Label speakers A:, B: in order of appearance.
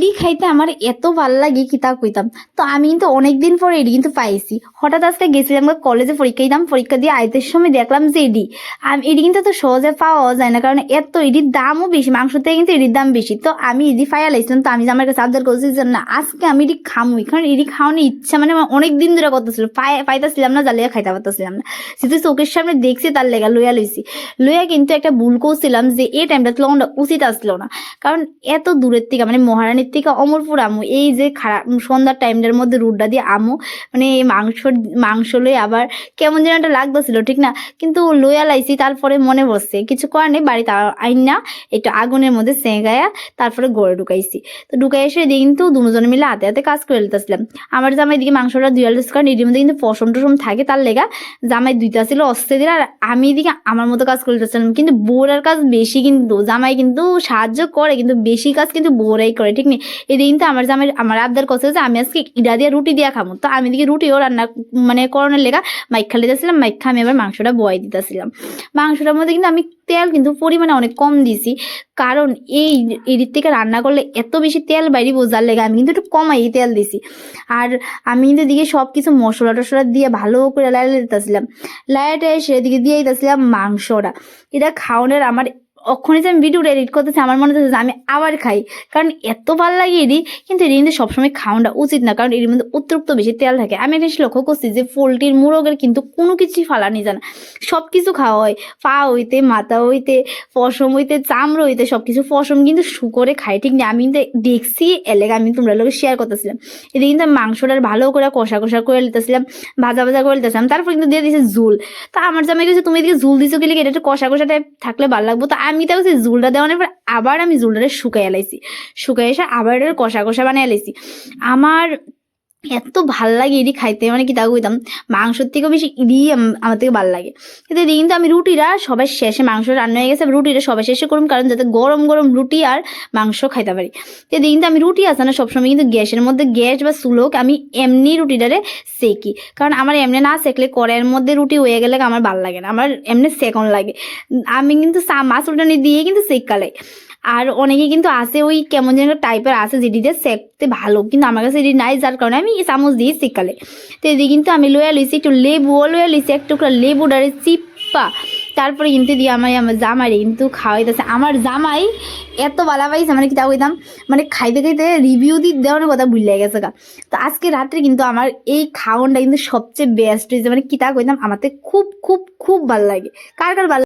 A: ED খাইতে আমার এত ভাল লাগে কি তা কইতাম। তো আমি কিন্তু অনেকদিন পরে ইডি কিন্তু পাইছি। হঠাৎ আজকে গেছিলাম কলেজে পরীক্ষা দিতাম, পরীক্ষা দিয়ে আইতের সময় দেখলাম যে ইডি। আমি ইডি কিন্তু তো সহজে পাওয়া যায় না, কারণ এত ইডির দামও বেশি, মাংস থেকে কিন্তু ইডির দাম বেশি। তো আমি ইডি ফাইয়া লাইছিলাম। তো আমি যে আমার কাছে আবদার করছি যে না আজকে আমি ইডি খামুই, কারণ ইডি খাওয়ানোর ইচ্ছা মানে আমার অনেক দিন ধরে করতেছিল, পাইতেছিলাম না, জ্বালিয়া খাইতে পারতেছিলাম না। সেটা চোখের সামনে দেখছি তার লেগা লইয়া লইছি। লইয়া কিন্তু একটা ভুল করছিলাম যে এই টাইমটা লবণটা উচিত আসলো না, কারণ এত দূরের থেকে মানে মহারানীর থেকে অমরপুর আমু, এই যে খারাপ সন্ধ্যার টাইমটার মধ্যে রুটটা দিয়ে আমু, মানে এই মাংস লই আবার কেমন যেন একটা লাগতেছিল, ঠিক না? কিন্তু লইয়া লাইছি। তারপরে মনে বসছে কিছু করার নেই, বাড়িতে আইন না একটু আগুনের মধ্যে সেঁগায়া তারপরে গড়ে ঢুকাইছি। তো ঢুকাই এসে এদিকে কিন্তু দুজনে মিলে হাতে হাতে কাজ করে নিতেছিলাম। আমার জামাই এদিকে মাংসটা দুইয়ালিস, কারণ এটির মধ্যে কিন্তু পশম টসম থাকে, তার লেগা জামাই দুইটা ছিল অস্তে দিলে, আর আমি এদিকে আমার মতো কাজ করে নিতেছিলাম। কিন্তু বউরার কাজ বেশি, কিন্তু জামাই কিন্তু সাহায্য করে, কিন্তু বেশি কাজ কিন্তু বউরাই করে, ঠিক নেই? এদিকে কিন্তু আমার আবদার করছে যে আমি আজকে ইডা দিয়ে রুটি দিয়ে খাবো। তো আমি এদিকে রুটিও রান্না মানে করণের লেগা মাইখা লিতেছিলাম। মাইখা আমি আবার মাংসটা বয়াই দিতেছিলাম। মাংসটার মধ্যে কিন্তু আমি তেল কিন্তু পরিমাণে অনেক কম দিছি, কারণ এই এদিক থেকে রান্না করলে এত বেশি তেল বাইরে বোঝার লেগে আমি কিন্তু একটু কমাই তেল দিছি। আর আমি কিন্তু এদিকে সব কিছু মশলা টশলা দিয়ে ভালো করে লাইলে দিতেছিলাম। লাইটে সেদিকে দিয়ে দিতেছিলাম মাংসটা। এটা খাওয়ানোর আমার ওখানে যে আমি ভিডিওটা এডিট করতেছি, আমার মনে হচ্ছে যে আমি আবার খাই, কারণ এত ভালো লাগে এডি। কিন্তু এটি কিন্তু সবসময় খাওয়াটা উচিত না, কারণ এর মধ্যে অতিরিক্ত বেশি তেল থাকে। আমি একটা লক্ষ্য করছি যে পোলট্রির মুরগের কিন্তু কোনো কিছুই ফালানি যায় না, সব কিছু খাওয়া হয়। পা হইতে মাথা হইতে পশম হইতে চামড়া হইতে সব কিছু, পশম কিন্তু শুকরে খাই, ঠিক না? আমি কিন্তু দেখছি এলাকা, আমি তোমরা লোক শেয়ার করতেছিলাম। এদিকে কিন্তু মাংসটা ভালো করে কষা কষা করে নিতেছিলাম, ভাজা ভাজা করে নিতেছিলাম। তারপর কিন্তু দিয়ে দিয়েছে ঝুল। তা আমার জামাই গেছে তুমি এদিকে ঝুল দিছো গেলে এটা একটু কষা কষা টাইপ থাকলে ভালো লাগবো। তো আমি তো ঝুলটা দেওয়ানোর পর আবার আমি ঝুলটা শুকাই এলাইছি, শুকাই এসে আবার কষা কষা বানিয়ে এলাইছি। আমার এত ভাল লাগে এডি খাইতে, মানে কি তা কইতাম, মাংসর থেকেও বেশি ইডি আমার থেকে ভাল লাগে। কিন্তু এদিকে কিন্তু আমি রুটিরা সবাই শেষে, মাংস রান্না হয়ে গেছে, রুটিটা সবাই শেষে করুন, কারণ যাতে গরম গরম রুটি আর মাংস খাইতে পারি। এদিকে কিন্তু আমি রুটি আছে না সবসময় কিন্তু গ্যাসের মধ্যে, গ্যাস বা চুলোক আমি এমনি রুটিটারে সেকি, কারণ আমার এমনি না সেকলে কড়াইয়ের মধ্যে রুটি হয়ে গেলে আমার ভাল লাগে না, আমার এমনি সেকন লাগে। আমি কিন্তু মাছ উল্টানি দিয়ে কিন্তু সেকালাই। আর অনেকে কিন্তু আছে ওই কেমন যেন টাইপের আছে যেটি দিয়ে সেকতে ভালো, কিন্তু আমার কাছে এটি নাই, যার কারণে আমি চামচ দিয়ে সেকালে। তো এদিকে কিন্তু আমি লইয়া লইছি একটু লেবুও লইয়া লইছি, একটু লেবু ডারে চিপ্পা তারপরে কিন্তু দিয়ে আমার জামাই কিন্তু খাওয়াইতেছে। আমার জামাই এত বালা পাইছে মানে কি তা কইতাম, মানে খাইতে খাইতে রিভিউ দেওয়ার কথা ভুলে গেছে গা। তো আজকে রাত্রে কিন্তু আমার এই খাওয়ানটা কিন্তু সবচেয়ে বেস্ট হয়েছে, মানে কি তা কইতাম, আমার খুব খুব খুব ভালো লাগে। কার কার ভালো